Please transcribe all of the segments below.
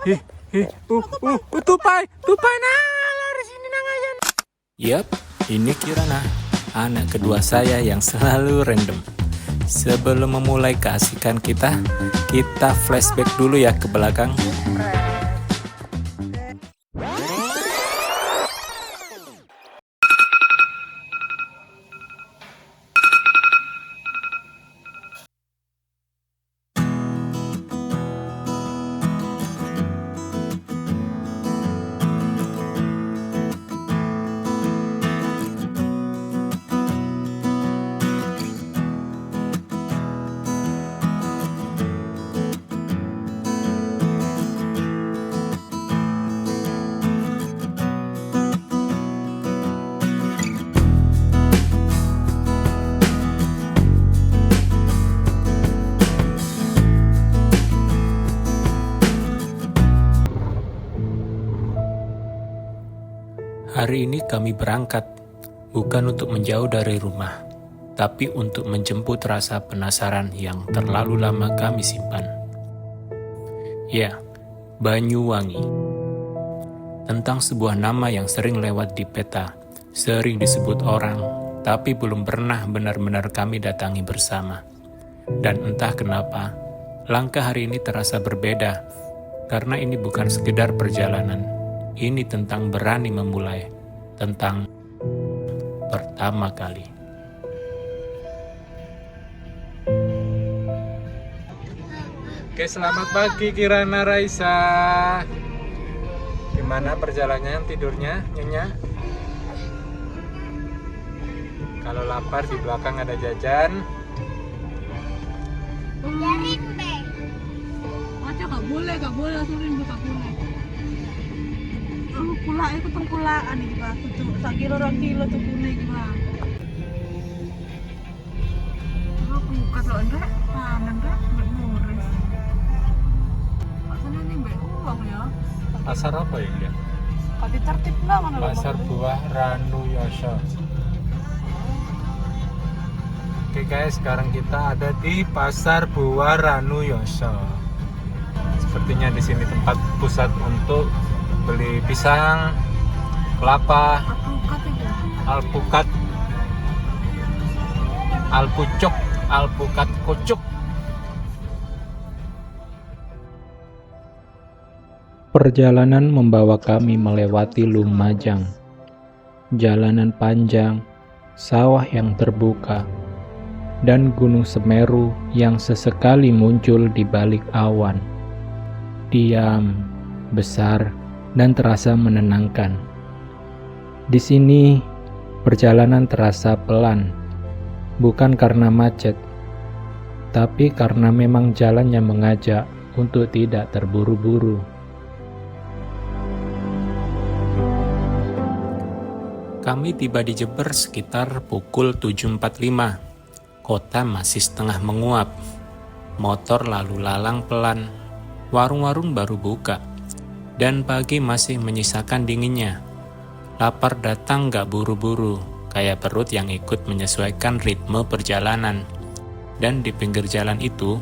Tupai nah, lari sini nang aja. Yap, ini Kirana, anak kedua saya yang selalu random. Sebelum memulai keasikan kita flashback dulu ya ke belakang. Hari ini kami berangkat, bukan untuk menjauh dari rumah, tapi untuk menjemput rasa penasaran yang terlalu lama kami simpan. Ya, Banyuwangi. Tentang sebuah nama yang sering lewat di peta, sering disebut orang, tapi belum pernah benar-benar kami datangi bersama. Dan entah kenapa, langkah hari ini terasa berbeda, karena ini bukan sekedar perjalanan. Ini tentang berani memulai, tentang pertama kali. Oke, selamat pagi Kirana Raisa. Gimana perjalanannya, tidurnya, Nyonya? Kalau lapar di belakang ada jajan. Biarin, Be. Aja gak boleh, asurin gak boleh. Pula itu tengkulaan iki, Pak. Tuh, sak kilo 2 kilo tuh kuning, Pak. Aku kata enggak, panen enggak, enggak muris. Pasarnya ini mbak uang ya. Pasar apa ya dia? Kati tertib lah mana Pasar Buah Ranu Yoso. Oke guys, sekarang kita ada di Pasar Buah Ranu Yoso. Sepertinya di sini tempat pusat untuk beli pisang, kelapa, alpukat, alpucuk, alpukat kucuk. Perjalanan membawa kami melewati Lumajang. Jalanan panjang, sawah yang terbuka, dan Gunung Semeru yang sesekali muncul di balik awan. Diam, besar, dan terasa menenangkan. Di sini, perjalanan terasa pelan, bukan karena macet, tapi karena memang jalannya mengajak untuk tidak terburu-buru. Kami tiba di Jember sekitar pukul 7.45. Kota masih setengah menguap. Motor lalu lalang pelan. Warung-warung baru buka. Dan pagi masih menyisakan dinginnya. Lapar datang gak buru-buru, kayak perut yang ikut menyesuaikan ritme perjalanan. Dan di pinggir jalan itu,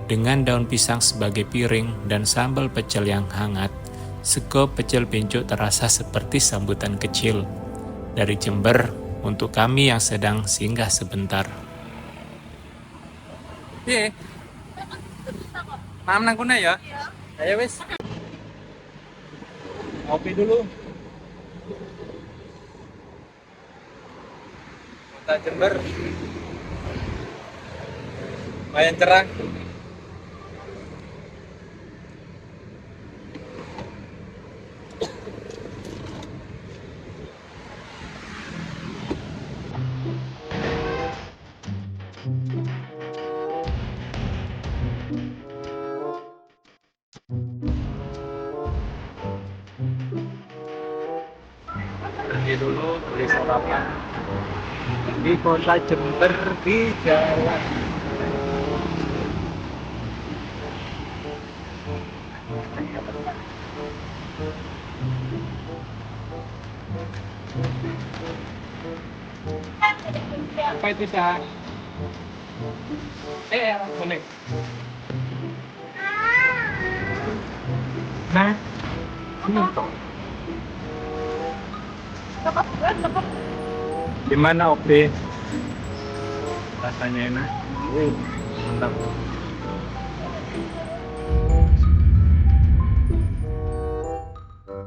dengan daun pisang sebagai piring dan sambal pecel yang hangat, sego pecel pincuk terasa seperti sambutan kecil dari Jember untuk kami yang sedang singgah sebentar. Piye? Mam nang kuna ya? Ayo wis. Ngopi dulu. Kota Jember. Lumayan cerah. Pergi dulu beli sarapan di kota Jember di jalan. Apa itu dah? Kuning. Nah, sini. Gimana Opi? Rasanya enak? Mantap.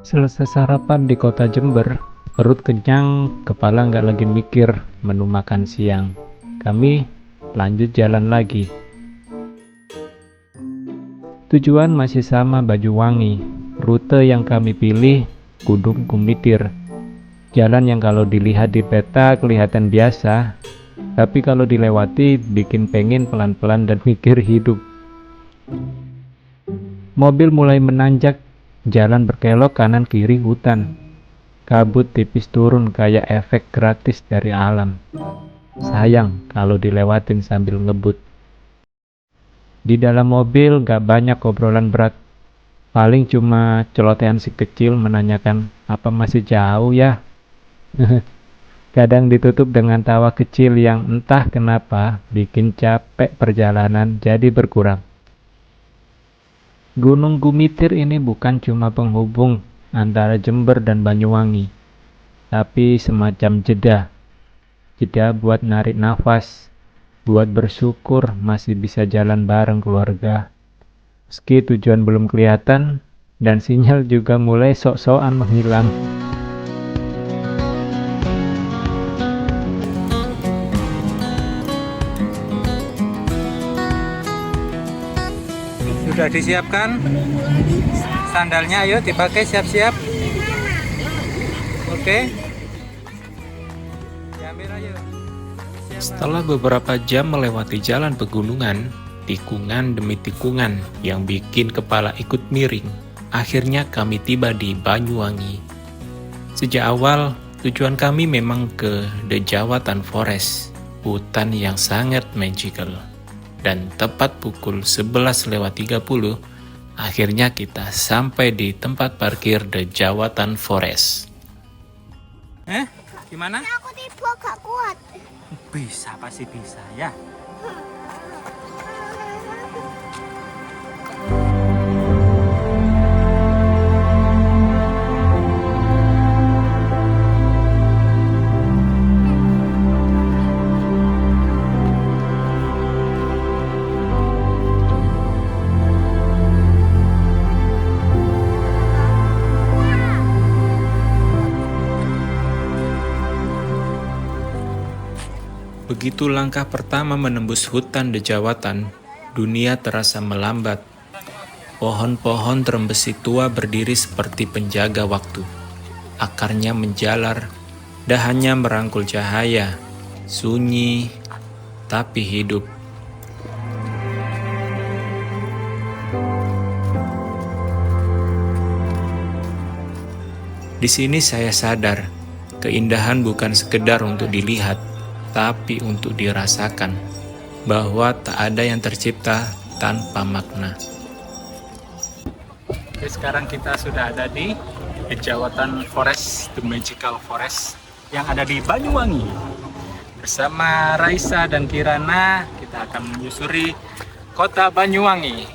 Selesai sarapan di kota Jember, perut kenyang, kepala nggak lagi mikir menu makan siang. Kami lanjut jalan lagi. Tujuan masih sama, Banyuwangi. Rute yang kami pilih, Gunung Gumitir. Jalan yang kalau dilihat di peta kelihatan biasa, tapi kalau dilewati bikin pengen pelan-pelan dan mikir hidup. Mobil mulai menanjak, jalan berkelok kanan kiri hutan. Kabut tipis turun kayak efek gratis dari alam. Sayang kalau dilewatin sambil ngebut. Di dalam mobil gak banyak obrolan berat. Paling cuma celotehan si kecil menanyakan apa masih jauh ya. Kadang ditutup dengan tawa kecil yang entah kenapa bikin capek perjalanan jadi berkurang. Gunung Gumitir ini bukan cuma penghubung antara Jember dan Banyuwangi, tapi semacam jeda. Jeda buat narik nafas, buat bersyukur masih bisa jalan bareng keluarga. Meski tujuan belum kelihatan, dan sinyal juga mulai sok-sokan menghilang. Sudah disiapkan sandalnya, ayo dipakai, siap-siap. Oke. Diambil aja. Setelah beberapa jam melewati jalan pegunungan, tikungan demi tikungan yang bikin kepala ikut miring, akhirnya kami tiba di Banyuwangi. Sejak awal, tujuan kami memang ke The Jawatan Forest, hutan yang sangat magical. Dan tepat pukul 11:30, akhirnya kita sampai di tempat parkir The Jawatan Forest. Gimana? Aku tiba gak kuat. Bisa, pasti bisa ya. Begitu langkah pertama menembus hutan Dejawatan, dunia terasa melambat. Pohon-pohon terembesi tua berdiri seperti penjaga waktu. Akarnya menjalar, dahannya merangkul cahaya, sunyi tapi hidup. Di sini saya sadar, keindahan bukan sekedar untuk dilihat, tapi untuk dirasakan, bahwa tak ada yang tercipta tanpa makna. Oke, sekarang kita sudah ada di Jawatan Forest, The Magical Forest, yang ada di Banyuwangi. Bersama Raisa dan Kirana, kita akan menyusuri kota Banyuwangi.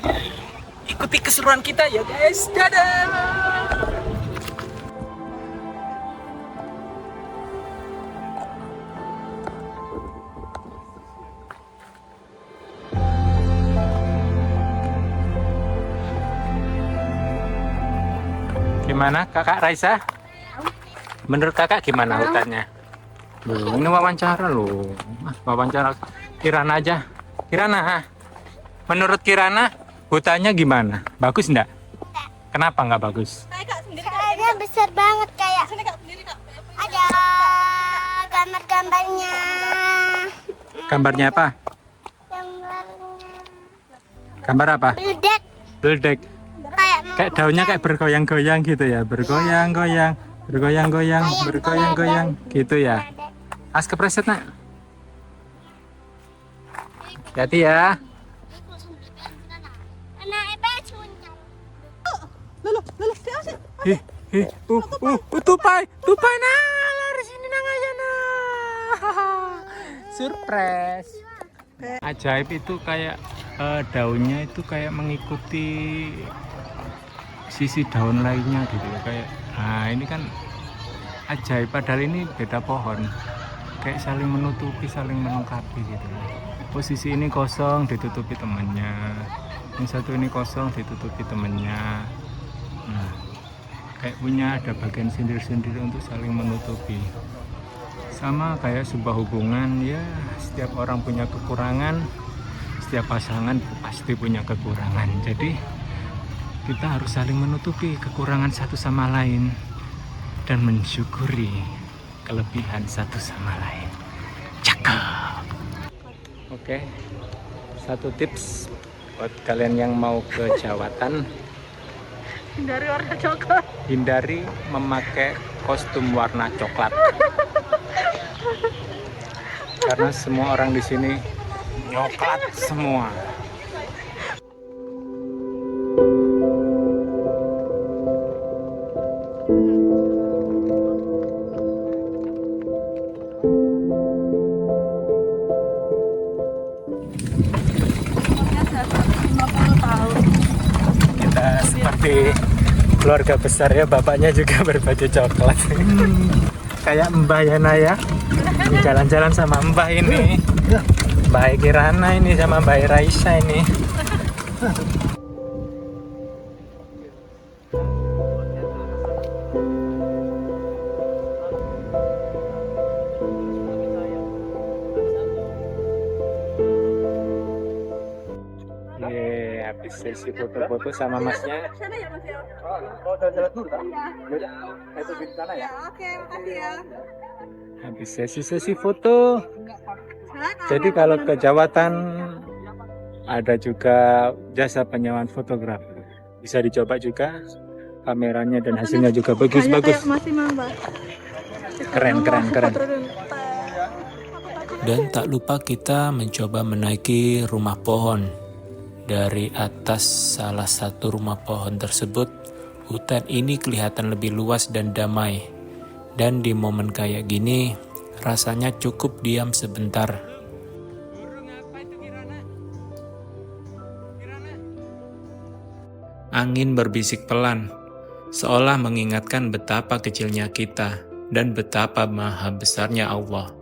Ikuti keseruan kita ya guys, dadah! Gimana kakak Raisa? Menurut kakak gimana hutannya? Loh, ini wawancara loh. Wawancara Kirana aja. Kirana, menurut Kirana hutannya gimana? Bagus enggak? Kenapa nggak bagus? Kayaknya besar banget, kayak ada gambar-gambarnya. Gambarnya apa? Gambar apa? Beledek. Beledek. Kayak daunnya kayak bergoyang-goyang gitu ya, bergoyang-goyang, bergoyang-goyang, bergoyang-goyang gitu ya. As kepreset nak. Hati ya. Tupai nah, lari sini nang aja nah. Surprise. Ajaib itu kayak daunnya itu kayak mengikuti sisi daun lainnya gitu loh, kayak nah ini kan ajaib, padahal ini beda pohon, kayak saling menutupi, saling melengkapi gitu loh. Posisi ini kosong ditutupi temannya, yang satu ini kosong ditutupi temannya. Nah, kayak punya ada bagian sendiri-sendiri untuk saling menutupi. Sama kayak sebuah hubungan ya, setiap orang punya kekurangan, setiap pasangan pasti punya kekurangan. Jadi kita harus saling menutupi kekurangan satu sama lain dan mensyukuri kelebihan satu sama lain. Cakep. Oke, satu tips buat kalian yang mau ke Jawatan, Hindari warna coklat. hindari memakai kostum warna coklat. Karena semua orang di sini coklat semua. Kita seperti keluarga besar ya, bapaknya juga berbaju coklat. Kayak Mbah Yana ya, jalan-jalan sama Mbah ini, Mbah Kirana ini sama Mbah Raisa ini. Habis sesi foto-foto sama masnya. Sana ya Mas ya. Oh, jalan dulu kan? Iya. Itu di sana ya? Ya, oke, makasih ya. Habis sesi-sesi foto. Sana. Jadi kalau ke Jawatan ada juga jasa penyewaan fotografer. Bisa dicoba juga, kameranya dan hasilnya juga bagus-bagus. Masih Mbak. Keren. Dan tak lupa kita mencoba menaiki rumah pohon. Dari atas salah satu rumah pohon tersebut, hutan ini kelihatan lebih luas dan damai. Dan di momen kayak gini, rasanya cukup diam sebentar. Angin berbisik pelan, seolah mengingatkan betapa kecilnya kita dan betapa maha besarnya Allah.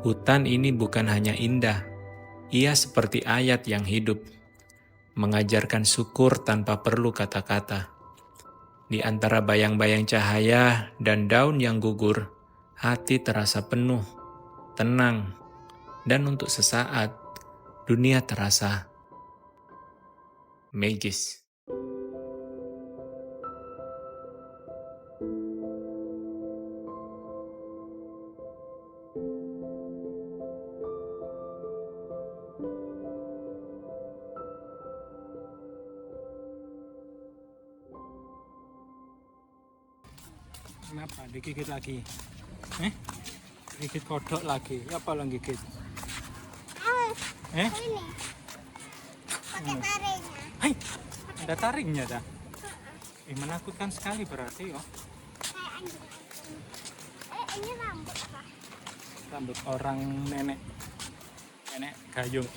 Hutan ini bukan hanya indah, ia seperti ayat yang hidup, mengajarkan syukur tanpa perlu kata-kata. Di antara bayang-bayang cahaya dan daun yang gugur, hati terasa penuh, tenang, dan untuk sesaat, dunia terasa magis. Kenapa? Digigit lagi? Gigit kodok lagi? Apa lo gigit? Ini pakai taringnya. Hai, ada taringnya dah. Menakutkan sekali berarti oh. Kayak anjing. Ini rambut apa? Rambut orang nenek gayung.